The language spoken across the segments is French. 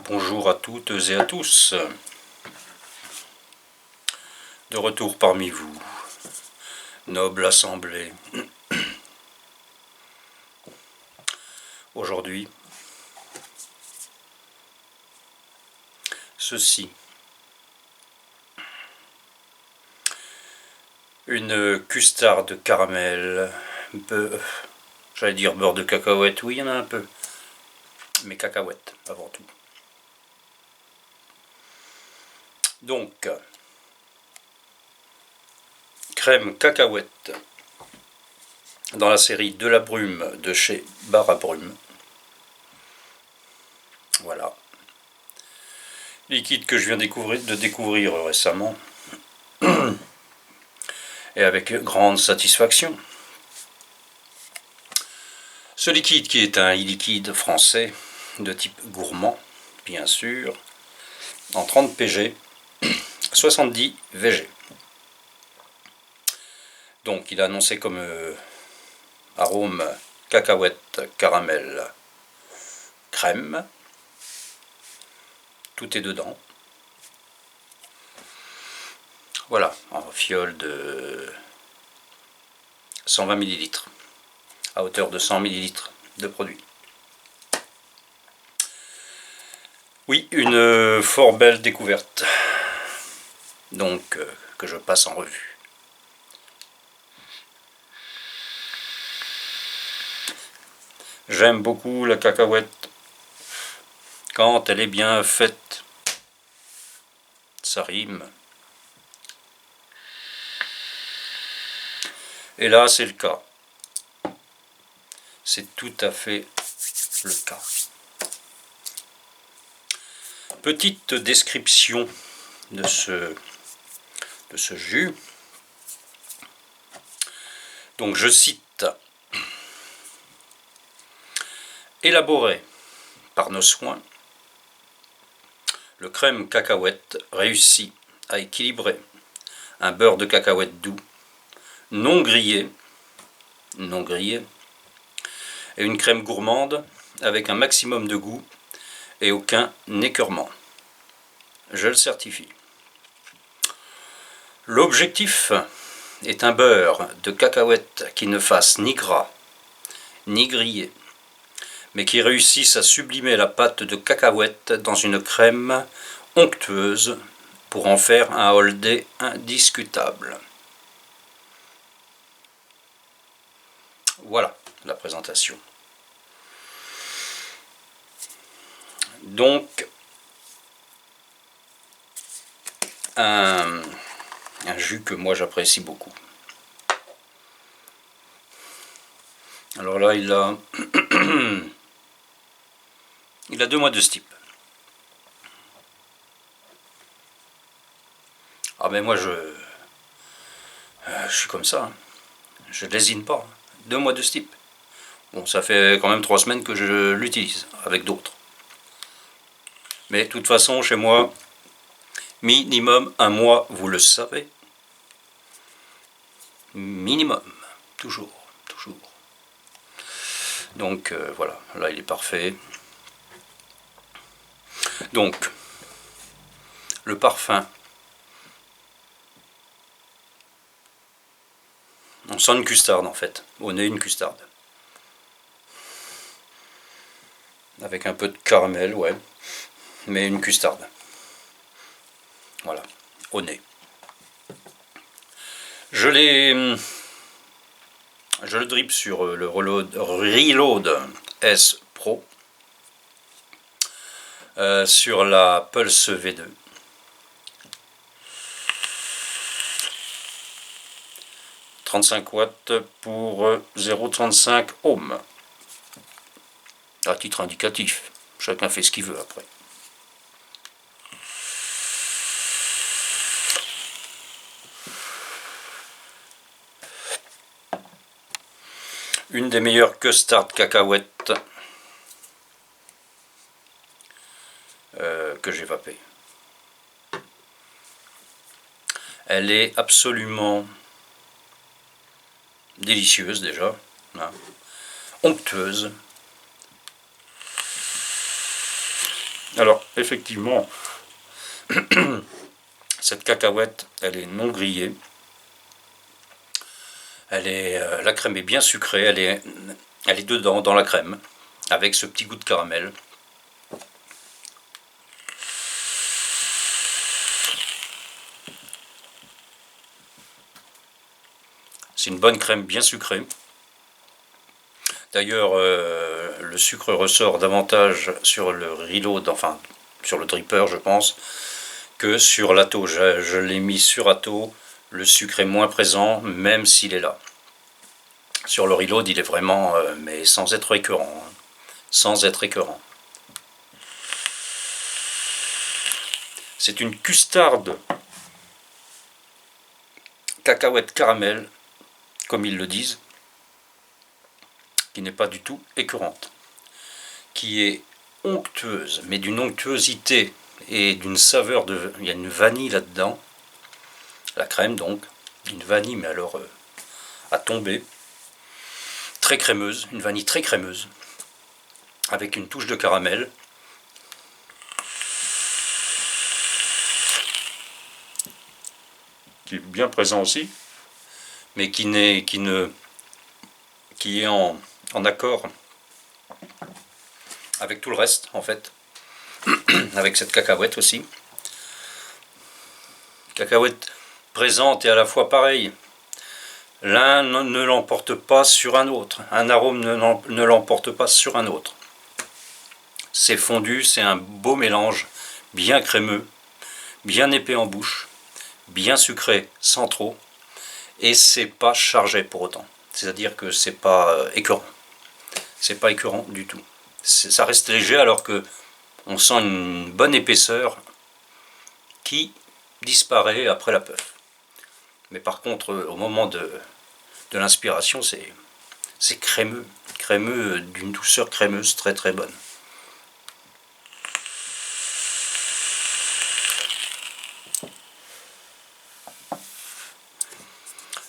Bonjour à toutes et à tous, de retour parmi vous, noble assemblée. Aujourd'hui, ceci, une custarde caramel, j'allais dire beurre de cacahuète, oui il y en a un peu, mais cacahuètes avant tout. Donc, crème cacahuète dans la série De la Brume de chez Bar à Brume. Voilà. Liquide que je viens de découvrir récemment et avec grande satisfaction. Ce liquide qui est un e-liquide français de type gourmand, bien sûr, en 30 pg, 70 VG. Donc il est annoncé comme arôme cacahuète, caramel, crème. Tout est dedans. Voilà, en fiole de 120 ml, à hauteur de 100 ml de produit. Oui, une fort belle découverte, donc que je passe en revue. J'aime beaucoup la cacahuète quand elle est bien faite. Ça rime. Et là, c'est le cas. C'est tout à fait le cas. Petite description de ce jus. Donc je cite: élaboré par nos soins, le crème cacahuète réussit à équilibrer un beurre de cacahuète doux, non grillé, et une crème gourmande avec un maximum de goût et aucun écœurement. Je le certifie. L'objectif est un beurre de cacahuète qui ne fasse ni gras, ni grillé, mais qui réussisse à sublimer la pâte de cacahuète dans une crème onctueuse pour en faire un holdé indiscutable. Voilà la présentation. Donc, un jus que moi j'apprécie beaucoup. Alors là, il a 2 mois de steep. Ah mais moi je suis comme ça, hein. Je lésine pas. 2 mois de steep. Bon, ça fait quand même 3 semaines que je l'utilise avec d'autres. Mais de toute façon, chez moi, minimum 1 mois, vous le savez. Minimum, toujours. Donc voilà, là il est parfait. Donc, le parfum. On sent une custarde en fait. Au nez, une custarde. Avec un peu de caramel, ouais. Mais une custarde. Voilà, au nez. Je le drip sur le Reload S Pro, sur la Pulse V2. « 35 watts pour 0,35 ohms. À titre indicatif, chacun fait ce qu'il veut après. Une des meilleures custard cacahuètes que j'ai vapé. Elle est absolument délicieuse déjà, hein. Onctueuse, Alors, effectivement, cette cacahuète, elle est non grillée. La crème est bien sucrée, elle est dedans, dans la crème, avec ce petit goût de caramel. C'est une bonne crème bien sucrée. D'ailleurs, le sucre ressort davantage sur le reload, enfin sur le dripper je pense, que sur l'atto. Je l'ai mis sur atto, le sucre est moins présent, même s'il est là. Sur le reload, il est vraiment, mais sans être écœurant. Hein, sans être écœurant. C'est une custarde cacahuète caramel, comme ils le disent, qui n'est pas du tout écœurante, qui est onctueuse, mais d'une onctuosité et d'une saveur de... Il y a une vanille là-dedans, la crème donc, une vanille, mais alors à tomber, très crémeuse, une vanille très crémeuse, avec une touche de caramel. Qui est bien présent aussi, mais qui est en accord avec tout le reste en fait, avec cette cacahuète aussi. Cacahuète présente et à la fois pareille. L'un ne l'emporte pas sur un autre, un arôme ne l'emporte pas sur un autre. C'est fondu, c'est un beau mélange, bien crémeux, bien épais en bouche, bien sucré sans trop, et c'est pas chargé pour autant. C'est-à-dire que c'est pas écœurant. C'est pas écœurant du tout. Ça reste léger alors que on sent une bonne épaisseur qui disparaît après la puff. Mais par contre, au moment de l'inspiration, c'est crémeux, crémeux d'une douceur crémeuse très très bonne.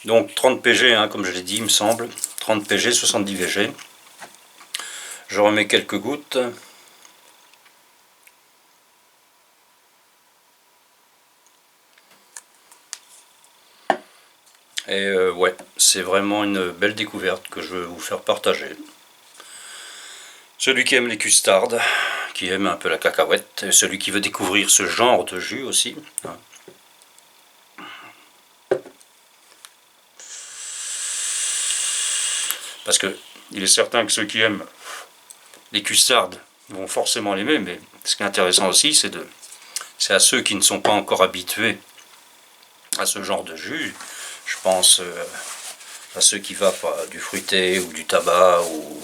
Donc 30 pg, hein, comme je l'ai dit, il me semble. 30 pg, 70 VG. Je remets quelques gouttes. Et ouais, c'est vraiment une belle découverte que je vais vous faire partager. Celui qui aime les custardes, qui aime un peu la cacahuète, et celui qui veut découvrir ce genre de jus aussi. Hein. Parce que il est certain que ceux qui aiment les custardes vont forcément l'aimer, mais ce qui est intéressant aussi, c'est à ceux qui ne sont pas encore habitués à ce genre de jus. Je pense à ceux qui va du fruité ou du tabac ou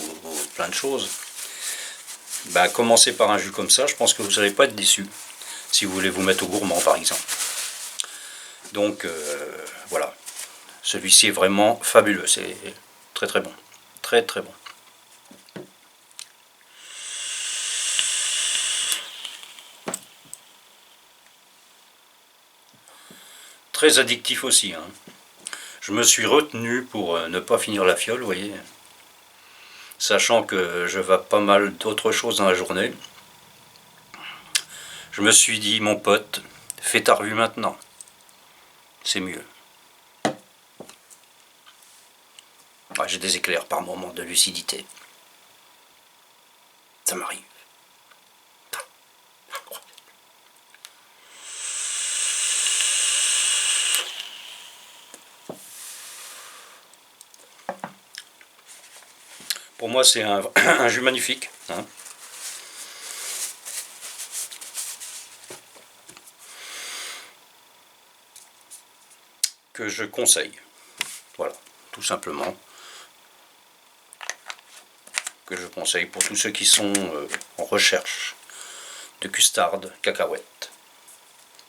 plein de choses. Ben, commencez par un jus comme ça, je pense que vous n'allez pas être déçus si vous voulez vous mettre au gourmand par exemple. Donc voilà, celui-ci est vraiment fabuleux, c'est très très bon, très très bon. Très addictif aussi. Hein. Je me suis retenu pour ne pas finir la fiole, vous voyez. Sachant que je vais pas mal d'autres choses dans la journée. Je me suis dit, mon pote, fais ta revue maintenant. C'est mieux. Ouais, j'ai des éclairs par moments de lucidité. Ça m'arrive. Pour moi, c'est un jus magnifique. Hein. Que je conseille. Voilà, tout simplement. Que je conseille pour tous ceux qui sont en recherche de custarde cacahuète.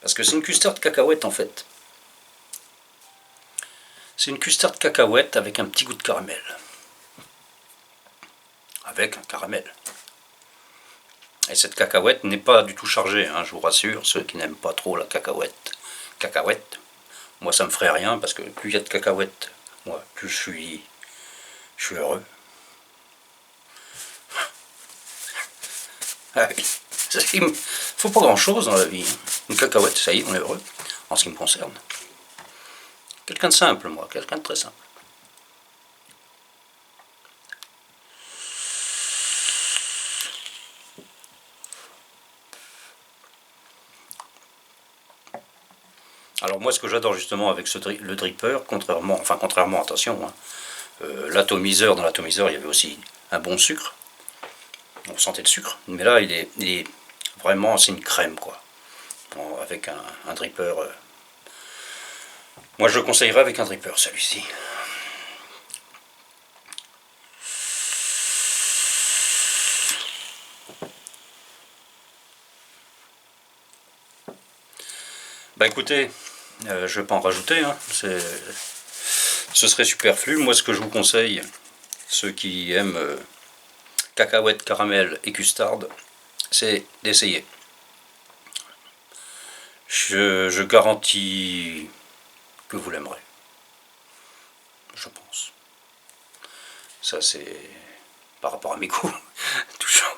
Parce que c'est une custarde cacahuète en fait. C'est une custarde cacahuète avec un petit goût de caramel. Avec un caramel. Et cette cacahuète n'est pas du tout chargée, hein, je vous rassure, ceux qui n'aiment pas trop la cacahuète. Moi ça me ferait rien parce que plus il y a de cacahuètes, moi, plus je suis heureux. Ah oui, Il faut pas grand chose dans la vie. Une cacahuète, ça y est, on est heureux, en ce qui me concerne. Quelqu'un de simple, moi, quelqu'un de très simple. Alors moi, ce que j'adore justement avec le dripper, contrairement, attention, hein, l'atomiseur, dans l'atomiseur, il y avait aussi un bon sucre. On sentait le sucre, mais là, il est vraiment, c'est une crème, quoi. Bon, avec un dripper. Moi, je le conseillerais avec un dripper, celui-ci. Bah écoutez, je vais pas en rajouter, hein, ce serait superflu. Moi, ce que je vous conseille, ceux qui aiment cacahuètes, caramel et custard, c'est d'essayer. Je garantis que vous l'aimerez. Je pense. Ça, c'est par rapport à mes goûts. Toujours.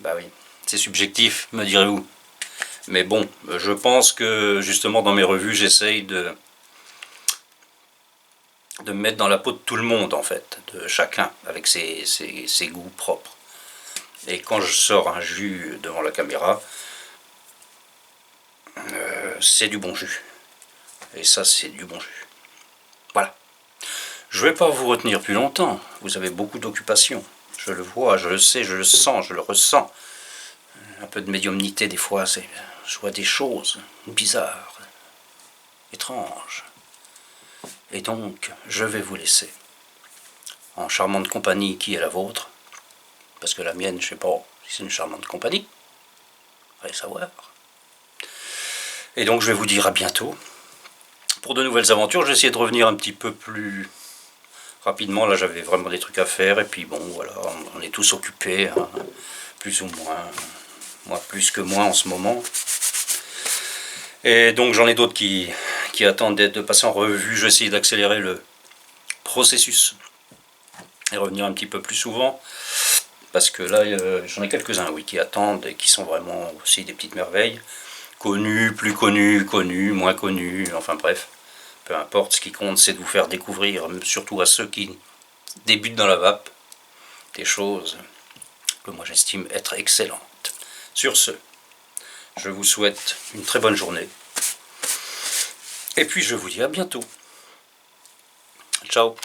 Bah oui, c'est subjectif, me direz-vous. Mais bon, je pense que justement dans mes revues, j'essaye de me mettre dans la peau de tout le monde, en fait, de chacun, avec ses goûts propres. Et quand je sors un jus devant la caméra, c'est du bon jus. Et ça, c'est du bon jus. Voilà. Je ne vais pas vous retenir plus longtemps. Vous avez beaucoup d'occupations. Je le vois, je le sais, je le sens, je le ressens. Un peu de médiumnité, des fois, je vois des choses bizarres, étranges. Et donc, je vais vous laisser en charmante compagnie qui est la vôtre. Parce que la mienne, je ne sais pas si c'est une charmante compagnie. Allez savoir. Et donc, je vais vous dire à bientôt. Pour de nouvelles aventures, je vais essayer de revenir un petit peu plus rapidement. Là, j'avais vraiment des trucs à faire. Et puis, bon, voilà, on est tous occupés, hein, plus ou moins. Moi, plus que moi en ce moment. Et donc, j'en ai d'autres qui attendent de passer en revue. Je vais essayer d'accélérer le processus et revenir un petit peu plus souvent. Parce que là, j'en ai quelques-uns, oui, qui attendent et qui sont vraiment aussi des petites merveilles. Connus, plus connus, moins connus, enfin bref. Peu importe, ce qui compte, c'est de vous faire découvrir, surtout à ceux qui débutent dans la vape, des choses que moi j'estime être excellentes. Sur ce, je vous souhaite une très bonne journée. Et puis je vous dis à bientôt. Ciao.